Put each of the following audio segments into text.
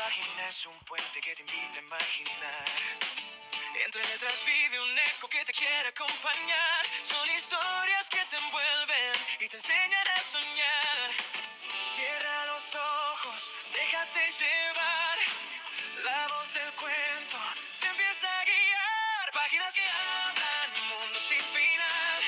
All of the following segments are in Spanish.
página es un puente que te invita a imaginar. Entre letras vive un eco que te quiere acompañar. Son historias que te envuelven y te enseñan a soñar. Cierra los ojos, déjate llevar. La voz del cuento te empieza a guiar. Páginas que hablan, mundo sin final.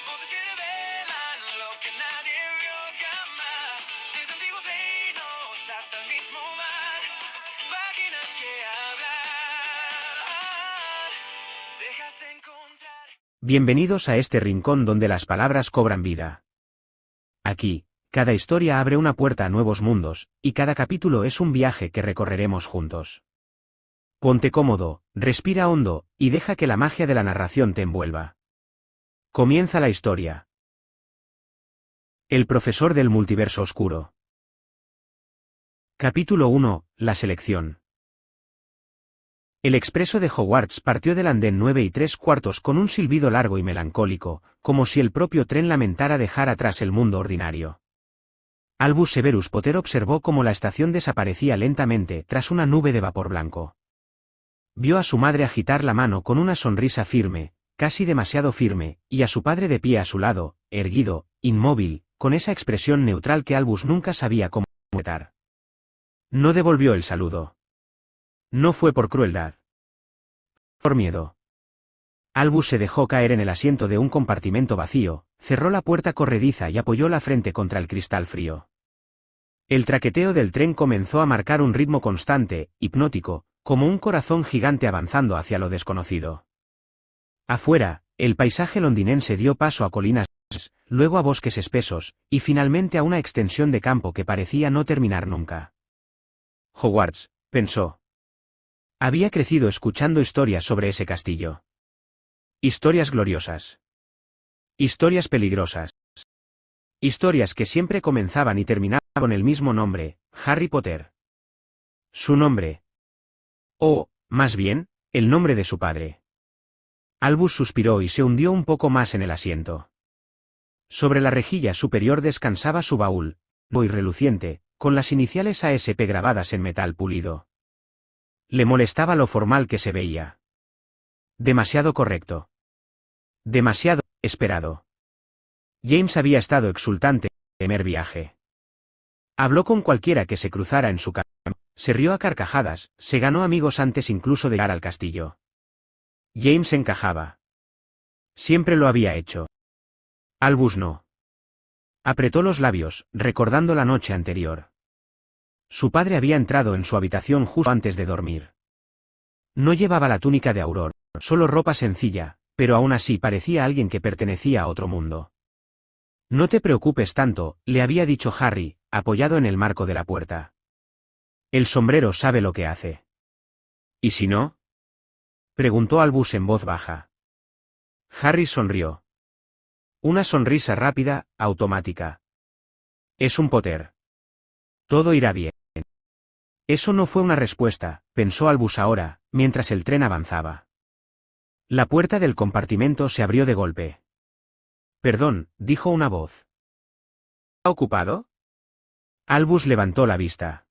Voces que revelan lo que nadie vio jamás. Desde antiguos reinos hasta el mismo mar. Páginas que hablan. Déjate encontrar. Bienvenidos a este rincón donde las palabras cobran vida. Aquí, cada historia abre una puerta a nuevos mundos, y cada capítulo es un viaje que recorreremos juntos. Ponte cómodo, respira hondo, y deja que la magia de la narración te envuelva. Comienza la historia. El profesor del multiverso oscuro. Capítulo 1. La selección. El expreso de Hogwarts partió del andén 9 3/4 con un silbido largo y melancólico, como si el propio tren lamentara dejar atrás el mundo ordinario. Albus Severus Potter observó cómo la estación desaparecía lentamente tras una nube de vapor blanco. Vio a su madre agitar la mano con una sonrisa firme, casi demasiado firme, y a su padre de pie a su lado, erguido, inmóvil, con esa expresión neutral que Albus nunca sabía cómo interpretar. No devolvió el saludo. No fue por crueldad. Por miedo. Albus se dejó caer en el asiento de un compartimento vacío, cerró la puerta corrediza y apoyó la frente contra el cristal frío. El traqueteo del tren comenzó a marcar un ritmo constante, hipnótico, como un corazón gigante avanzando hacia lo desconocido. Afuera, el paisaje londinense dio paso a colinas, luego a bosques espesos, y finalmente a una extensión de campo que parecía no terminar nunca. Hogwarts, pensó. Había crecido escuchando historias sobre ese castillo. Historias gloriosas. Historias peligrosas. Historias que siempre comenzaban y terminaban con el mismo nombre, Harry Potter. Su nombre. O, más bien, el nombre de su padre. Albus suspiró y se hundió un poco más en el asiento. Sobre la rejilla superior descansaba su baúl, muy reluciente, con las iniciales ASP grabadas en metal pulido. Le molestaba lo formal que se veía. Demasiado correcto. Demasiado esperado. James había estado exultante en el primer viaje. Habló con cualquiera que se cruzara en su camino, se rió a carcajadas, se ganó amigos antes incluso de llegar al castillo. James encajaba. Siempre lo había hecho. Albus no. Apretó los labios, recordando la noche anterior. Su padre había entrado en su habitación justo antes de dormir. No llevaba la túnica de Auror, solo ropa sencilla, pero aún así parecía alguien que pertenecía a otro mundo. No te preocupes tanto, le había dicho Harry, apoyado en el marco de la puerta. El sombrero sabe lo que hace. ¿Y si no? Preguntó Albus en voz baja. Harry sonrió. Una sonrisa rápida, automática. Es un Potter. Todo irá bien. Eso no fue una respuesta, pensó Albus ahora, mientras el tren avanzaba. La puerta del compartimento se abrió de golpe. Perdón, dijo una voz. ¿Está ocupado? Albus levantó la vista.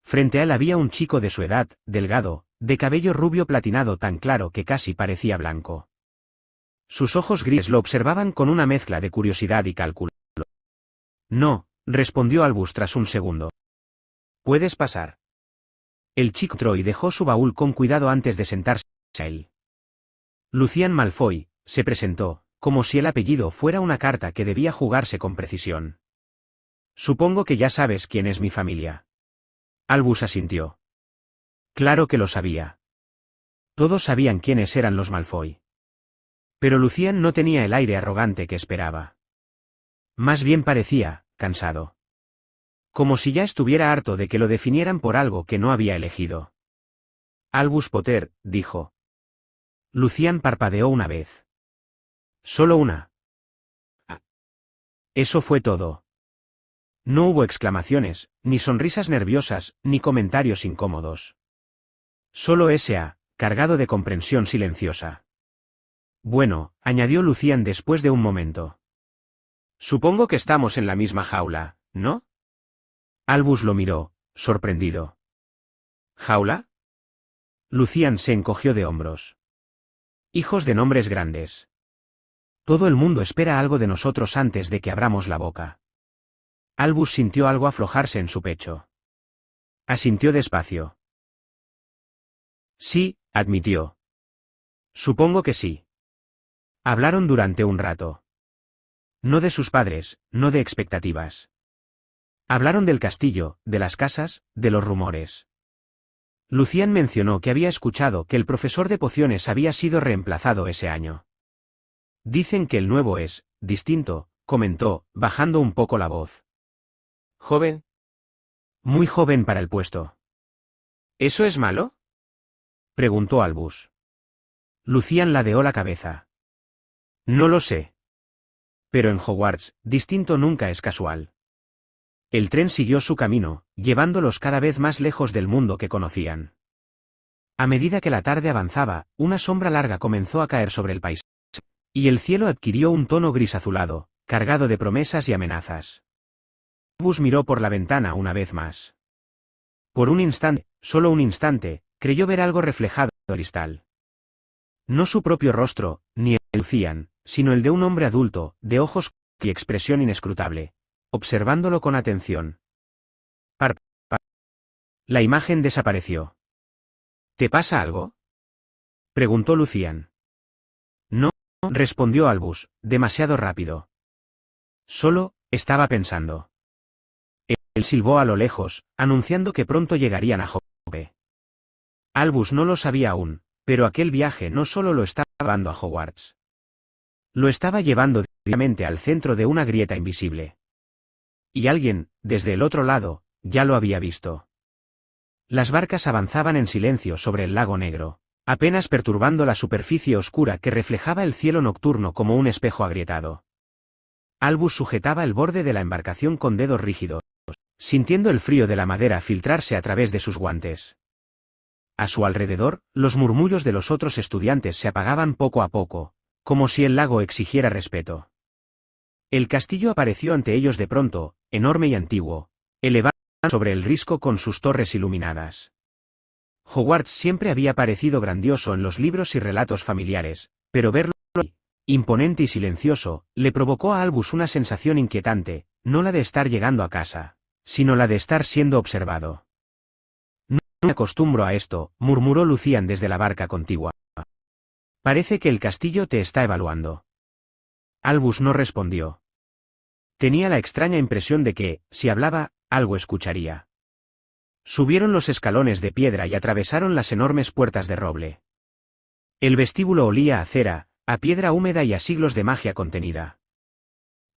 Frente a él había un chico de su edad, delgado, de cabello rubio platinado tan claro que casi parecía blanco. Sus ojos grises lo observaban con una mezcla de curiosidad y cálculo. No, respondió Albus tras un segundo. Puedes pasar. El chico entró y dejó su baúl con cuidado antes de sentarse a él. Lucian Malfoy, se presentó, como si el apellido fuera una carta que debía jugarse con precisión. Supongo que ya sabes quién es mi familia. Albus asintió. Claro que lo sabía. Todos sabían quiénes eran los Malfoy. Pero Lucian no tenía el aire arrogante que esperaba. Más bien parecía, cansado. Como si ya estuviera harto de que lo definieran por algo que no había elegido. Albus Potter, dijo. Lucian parpadeó una vez. Solo una. Eso fue todo. No hubo exclamaciones, ni sonrisas nerviosas, ni comentarios incómodos. Solo S.A., cargado de comprensión silenciosa. Bueno, añadió Lucian después de un momento. Supongo que estamos en la misma jaula, ¿no? Albus lo miró, sorprendido. ¿Jaula? Lucian se encogió de hombros. Hijos de nombres grandes. Todo el mundo espera algo de nosotros antes de que abramos la boca. Albus sintió algo aflojarse en su pecho. Asintió despacio. Sí, admitió. Supongo que sí. Hablaron durante un rato. No de sus padres, no de expectativas. Hablaron del castillo, de las casas, de los rumores. Lucian mencionó que había escuchado que el profesor de pociones había sido reemplazado ese año. Dicen que el nuevo es distinto, comentó, bajando un poco la voz. ¿Joven? Muy joven para el puesto. ¿Eso es malo? Preguntó Albus. Lucian ladeó la cabeza. No lo sé. Pero en Hogwarts, distinto nunca es casual. El tren siguió su camino, llevándolos cada vez más lejos del mundo que conocían. A medida que la tarde avanzaba, una sombra larga comenzó a caer sobre el paisaje, y el cielo adquirió un tono gris azulado, cargado de promesas y amenazas. Albus miró por la ventana una vez más. Por un instante, solo un instante, creyó ver algo reflejado en el cristal. No su propio rostro, ni el de Lucian, sino el de un hombre adulto, de ojos y expresión inescrutable, observándolo con atención. La imagen desapareció. ¿Te pasa algo? Preguntó Lucian. No, respondió Albus, demasiado rápido. Solo, estaba pensando. Él silbó a lo lejos, anunciando que pronto llegarían a Hogwarts. Albus no lo sabía aún, pero aquel viaje no solo lo estaba llevando a Hogwarts. Lo estaba llevando directamente al centro de una grieta invisible. Y alguien, desde el otro lado, ya lo había visto. Las barcas avanzaban en silencio sobre el lago negro, apenas perturbando la superficie oscura que reflejaba el cielo nocturno como un espejo agrietado. Albus sujetaba el borde de la embarcación con dedos rígidos, sintiendo el frío de la madera filtrarse a través de sus guantes. A su alrededor, los murmullos de los otros estudiantes se apagaban poco a poco, como si el lago exigiera respeto. El castillo apareció ante ellos de pronto, enorme y antiguo, elevado sobre el risco con sus torres iluminadas. Hogwarts siempre había parecido grandioso en los libros y relatos familiares, pero verlo ahí, imponente y silencioso, le provocó a Albus una sensación inquietante, no la de estar llegando a casa, sino la de estar siendo observado. No me acostumbro a esto, murmuró Lucian desde la barca contigua. Parece que el castillo te está evaluando. Albus no respondió. Tenía la extraña impresión de que, si hablaba, algo escucharía. Subieron los escalones de piedra y atravesaron las enormes puertas de roble. El vestíbulo olía a cera, a piedra húmeda y a siglos de magia contenida.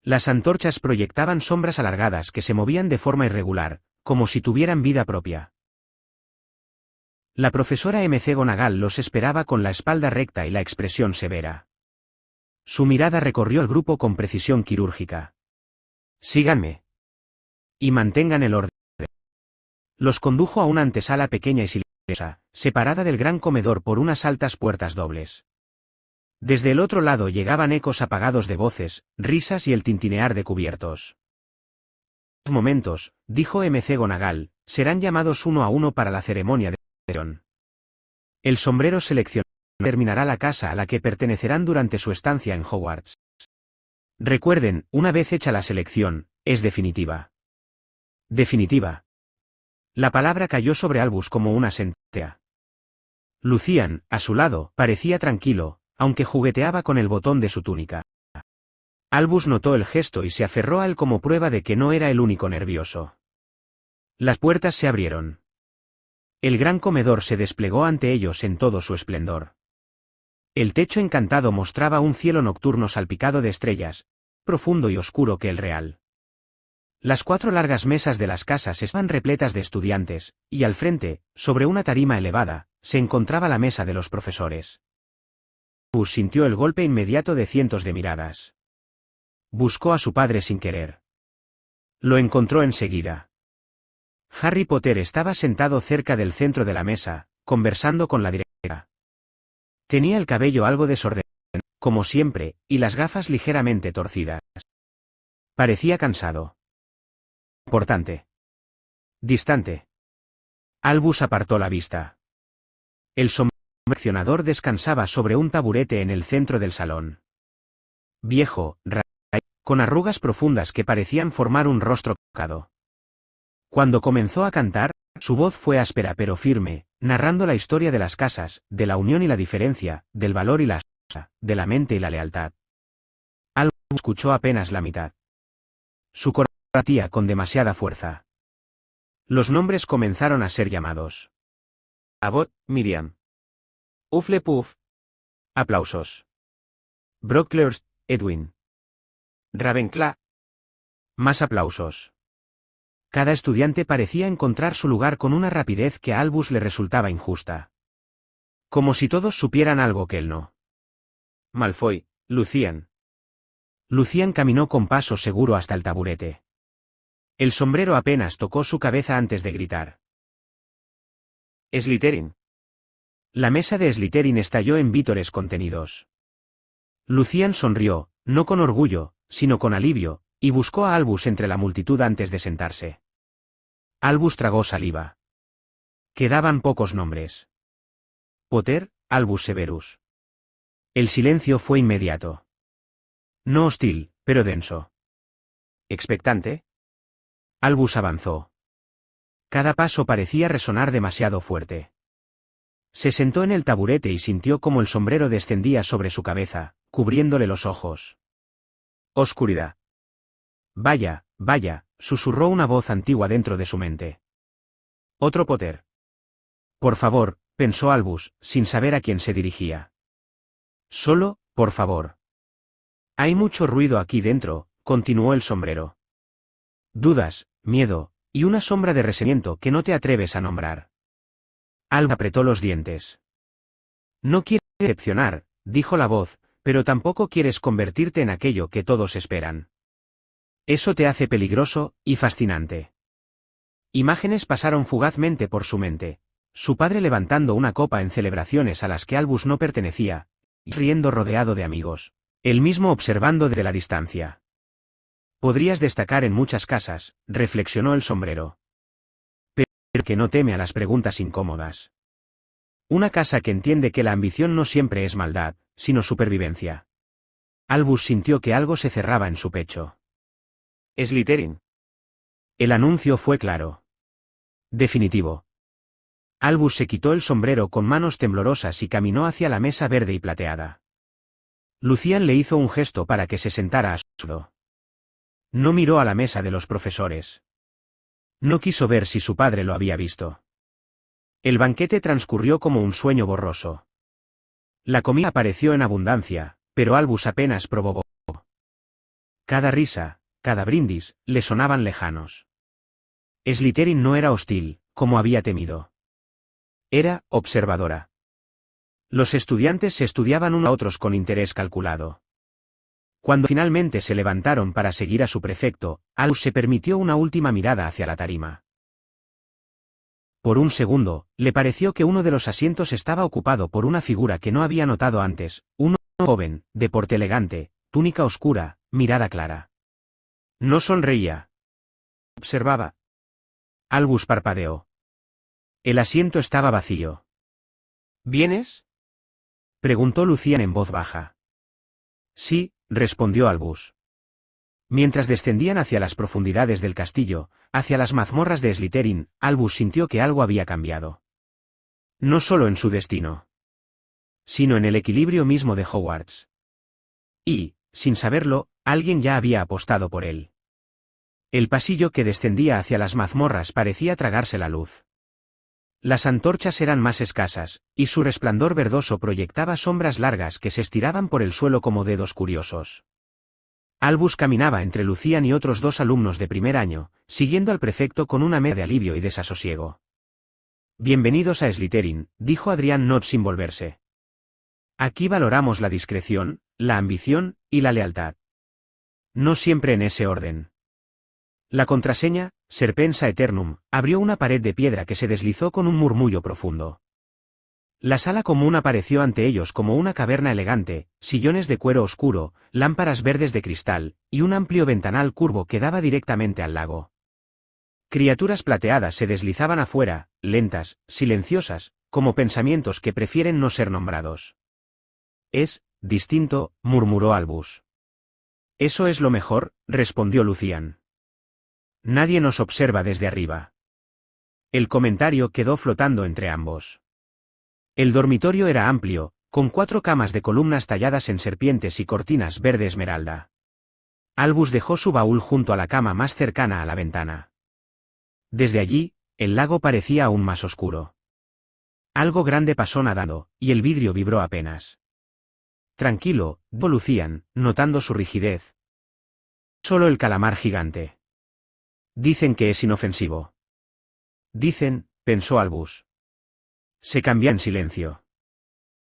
Las antorchas proyectaban sombras alargadas que se movían de forma irregular, como si tuvieran vida propia. La profesora McGonagall los esperaba con la espalda recta y la expresión severa. Su mirada recorrió el grupo con precisión quirúrgica. Síganme. Y mantengan el orden. Los condujo a una antesala pequeña y silenciosa, separada del gran comedor por unas altas puertas dobles. Desde el otro lado llegaban ecos apagados de voces, risas y el tintinear de cubiertos. En unos momentos, dijo McGonagall, serán llamados uno a uno para la ceremonia de selección. El sombrero seleccionado terminará la casa a la que pertenecerán durante su estancia en Hogwarts. Recuerden, una vez hecha la selección, es definitiva. Definitiva. La palabra cayó sobre Albus como una sentencia. Lucian, a su lado, parecía tranquilo, aunque jugueteaba con el botón de su túnica. Albus notó el gesto y se aferró a él como prueba de que no era el único nervioso. Las puertas se abrieron. El gran comedor se desplegó ante ellos en todo su esplendor. El techo encantado mostraba un cielo nocturno salpicado de estrellas, profundo y oscuro que el real. Las 4 largas mesas de las casas estaban repletas de estudiantes, y al frente, sobre una tarima elevada, se encontraba la mesa de los profesores. Albus sintió el golpe inmediato de cientos de miradas. Buscó a su padre sin querer. Lo encontró enseguida. Harry Potter estaba sentado cerca del centro de la mesa, conversando con la directora. Tenía el cabello algo desordenado, como siempre, y las gafas ligeramente torcidas. Parecía cansado. Importante. Distante. Albus apartó la vista. El coleccionador descansaba sobre un taburete en el centro del salón. Viejo, con arrugas profundas que parecían formar un rostro tocado. Cuando comenzó a cantar, su voz fue áspera pero firme, narrando la historia de las casas, de la unión y la diferencia, del valor y la astucia, de la mente y la lealtad. Albus escuchó apenas la mitad. Su corazón latía con demasiada fuerza. Los nombres comenzaron a ser llamados. Abbott, Miriam. Hufflepuff. Aplausos. Brocklehurst, Edwin. Ravenclaw. Más aplausos. Cada estudiante parecía encontrar su lugar con una rapidez que a Albus le resultaba injusta. Como si todos supieran algo que él no. Malfoy, Lucian. Lucian caminó con paso seguro hasta el taburete. El sombrero apenas tocó su cabeza antes de gritar. Slytherin. La mesa de Slytherin estalló en vítores contenidos. Lucian sonrió, no con orgullo, sino con alivio, y buscó a Albus entre la multitud antes de sentarse. Albus tragó saliva. Quedaban pocos nombres. Potter, Albus Severus. El silencio fue inmediato. No hostil, pero denso. ¿Expectante? Albus avanzó. Cada paso parecía resonar demasiado fuerte. Se sentó en el taburete y sintió como el sombrero descendía sobre su cabeza, cubriéndole los ojos. Oscuridad. Vaya, vaya, susurró una voz antigua dentro de su mente. Otro Potter. Por favor, pensó Albus, sin saber a quién se dirigía. Solo, por favor. Hay mucho ruido aquí dentro, continuó el sombrero. Dudas, miedo, y una sombra de resentimiento que no te atreves a nombrar. Albus apretó los dientes. No quieres decepcionar, dijo la voz, pero tampoco quieres convertirte en aquello que todos esperan. Eso te hace peligroso y fascinante. Imágenes pasaron fugazmente por su mente. Su padre levantando una copa en celebraciones a las que Albus no pertenecía, y riendo rodeado de amigos. Él mismo observando desde la distancia. Podrías destacar en muchas casas, reflexionó el sombrero. Pero que no teme a las preguntas incómodas. Una casa que entiende que la ambición no siempre es maldad, sino supervivencia. Albus sintió que algo se cerraba en su pecho. Slytherin. El anuncio fue claro. Definitivo. Albus se quitó el sombrero con manos temblorosas y caminó hacia la mesa verde y plateada. Lucian le hizo un gesto para que se sentara a su lado. No miró a la mesa de los profesores. No quiso ver si su padre lo había visto. El banquete transcurrió como un sueño borroso. La comida apareció en abundancia, pero Albus apenas probó. Cada risa, cada brindis, le sonaban lejanos. Slytherin no era hostil, como había temido. Era observadora. Los estudiantes se estudiaban unos a otros con interés calculado. Cuando finalmente se levantaron para seguir a su prefecto, Albus se permitió una última mirada hacia la tarima. Por un segundo, le pareció que uno de los asientos estaba ocupado por una figura que no había notado antes, un joven, de porte elegante, túnica oscura, mirada clara. No sonreía. Observaba. Albus parpadeó. El asiento estaba vacío. ¿Vienes? Preguntó Lucian en voz baja. Sí, respondió Albus. Mientras descendían hacia las profundidades del castillo, hacia las mazmorras de Slytherin, Albus sintió que algo había cambiado. No solo en su destino, sino en el equilibrio mismo de Hogwarts. Y, sin saberlo, alguien ya había apostado por él. El pasillo que descendía hacia las mazmorras parecía tragarse la luz. Las antorchas eran más escasas, y su resplandor verdoso proyectaba sombras largas que se estiraban por el suelo como dedos curiosos. Albus caminaba entre Lucian y otros dos alumnos de primer año, siguiendo al prefecto con una mezcla de alivio y desasosiego. Bienvenidos a Slytherin, dijo Adrián Nott sin volverse. Aquí valoramos la discreción, la ambición, y la lealtad. No siempre en ese orden. La contraseña, Serpensa Eternum, abrió una pared de piedra que se deslizó con un murmullo profundo. La sala común apareció ante ellos como una caverna elegante, sillones de cuero oscuro, lámparas verdes de cristal, y un amplio ventanal curvo que daba directamente al lago. Criaturas plateadas se deslizaban afuera, lentas, silenciosas, como pensamientos que prefieren no ser nombrados. Es distinto, murmuró Albus. Eso es lo mejor, respondió Lucian. Nadie nos observa desde arriba. El comentario quedó flotando entre ambos. El dormitorio era amplio, con 4 camas de columnas talladas en serpientes y cortinas verde esmeralda. Albus dejó su baúl junto a la cama más cercana a la ventana. Desde allí, el lago parecía aún más oscuro. Algo grande pasó nadando, y el vidrio vibró apenas. Tranquilo, dijo Lucian, notando su rigidez. Solo el calamar gigante. Dicen que es inofensivo. Dicen, pensó Albus. Se cambió en silencio.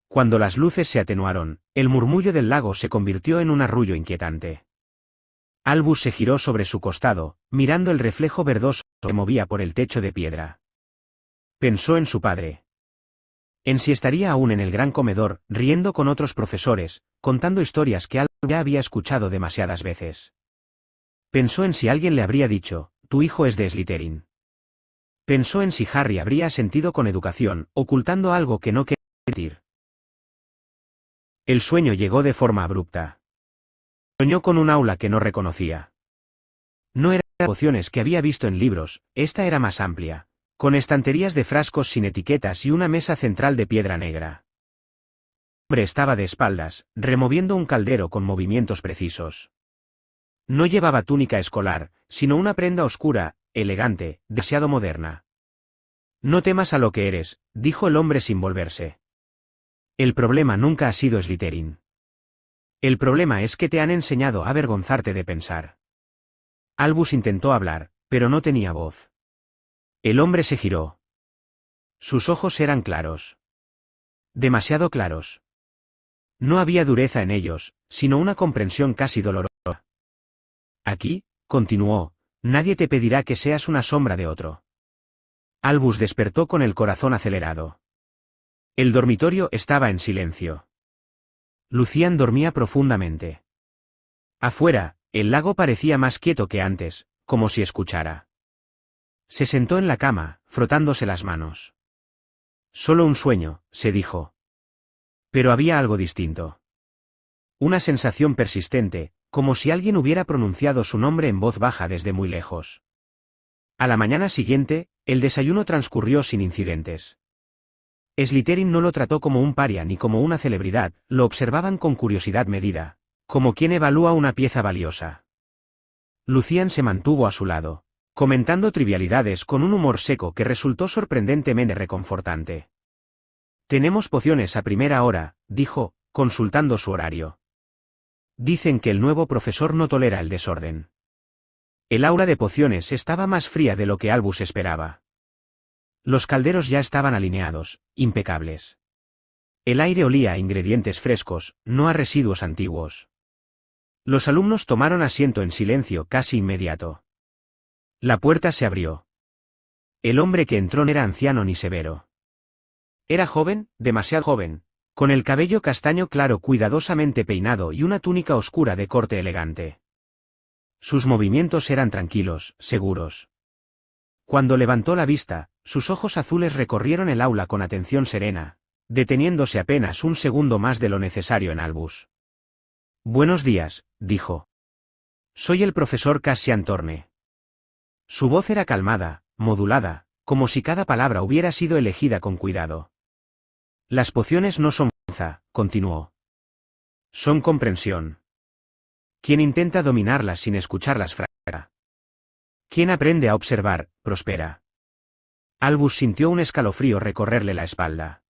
Cuando las luces se atenuaron, el murmullo del lago se convirtió en un arrullo inquietante. Albus se giró sobre su costado, mirando el reflejo verdoso que movía por el techo de piedra. Pensó en su padre. En si estaría aún en el gran comedor, riendo con otros profesores, contando historias que Albus ya había escuchado demasiadas veces. Pensó en si alguien le habría dicho, tu hijo es de Slytherin. Pensó en si Harry habría sentido con educación, ocultando algo que no quería sentir. El sueño llegó de forma abrupta. Soñó con un aula que no reconocía. No eran las pociones que había visto en libros, esta era más amplia, con estanterías de frascos sin etiquetas y una mesa central de piedra negra. El hombre estaba de espaldas, removiendo un caldero con movimientos precisos. No llevaba túnica escolar, sino una prenda oscura, elegante, demasiado moderna. No temas a lo que eres, dijo el hombre sin volverse. El problema nunca ha sido Slytherin. El problema es que te han enseñado a avergonzarte de pensar. Albus intentó hablar, pero no tenía voz. El hombre se giró. Sus ojos eran claros. Demasiado claros. No había dureza en ellos, sino una comprensión casi dolorosa. Aquí, continuó, nadie te pedirá que seas una sombra de otro. Albus despertó con el corazón acelerado. El dormitorio estaba en silencio. Lucian dormía profundamente. Afuera, el lago parecía más quieto que antes, como si escuchara. Se sentó en la cama, frotándose las manos. Solo un sueño, se dijo. Pero había algo distinto. Una sensación persistente, como si alguien hubiera pronunciado su nombre en voz baja desde muy lejos. A la mañana siguiente, el desayuno transcurrió sin incidentes. Slytherin no lo trató como un paria ni como una celebridad, lo observaban con curiosidad medida, como quien evalúa una pieza valiosa. Lucian se mantuvo a su lado, comentando trivialidades con un humor seco que resultó sorprendentemente reconfortante. Tenemos pociones a primera hora, dijo, consultando su horario. Dicen que el nuevo profesor no tolera el desorden. El aula de pociones estaba más fría de lo que Albus esperaba. Los calderos ya estaban alineados, impecables. El aire olía a ingredientes frescos, no a residuos antiguos. Los alumnos tomaron asiento en silencio casi inmediato. La puerta se abrió. El hombre que entró no era anciano ni severo. Era joven, demasiado joven, con el cabello castaño claro cuidadosamente peinado y una túnica oscura de corte elegante. Sus movimientos eran tranquilos, seguros. Cuando levantó la vista, sus ojos azules recorrieron el aula con atención serena, deteniéndose apenas un segundo más de lo necesario en Albus. Buenos días, dijo. Soy el profesor Cassian Thorne. Su voz era calmada, modulada, como si cada palabra hubiera sido elegida con cuidado. Las pociones no son fuerza, continuó. Son comprensión. Quien intenta dominarlas sin escucharlas fracasa. Quien aprende a observar, prospera. Albus sintió un escalofrío recorrerle la espalda.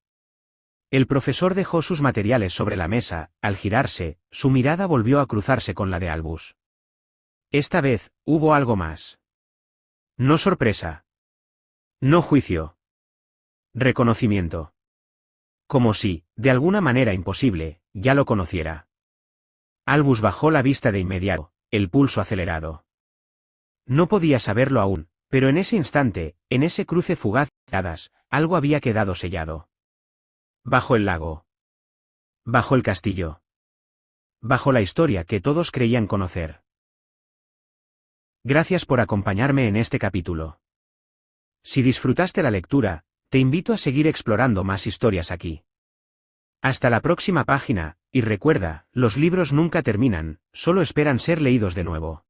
El profesor dejó sus materiales sobre la mesa, al girarse, su mirada volvió a cruzarse con la de Albus. Esta vez, hubo algo más. No sorpresa. No juicio. Reconocimiento. Como si, de alguna manera imposible, ya lo conociera. Albus bajó la vista de inmediato, el pulso acelerado. No podía saberlo aún, pero en ese instante, en ese cruce fugaz de miradas, algo había quedado sellado. Bajo el lago. Bajo el castillo. Bajo la historia que todos creían conocer. Gracias por acompañarme en este capítulo. Si disfrutaste la lectura, te invito a seguir explorando más historias aquí. Hasta la próxima página, y recuerda, los libros nunca terminan, solo esperan ser leídos de nuevo.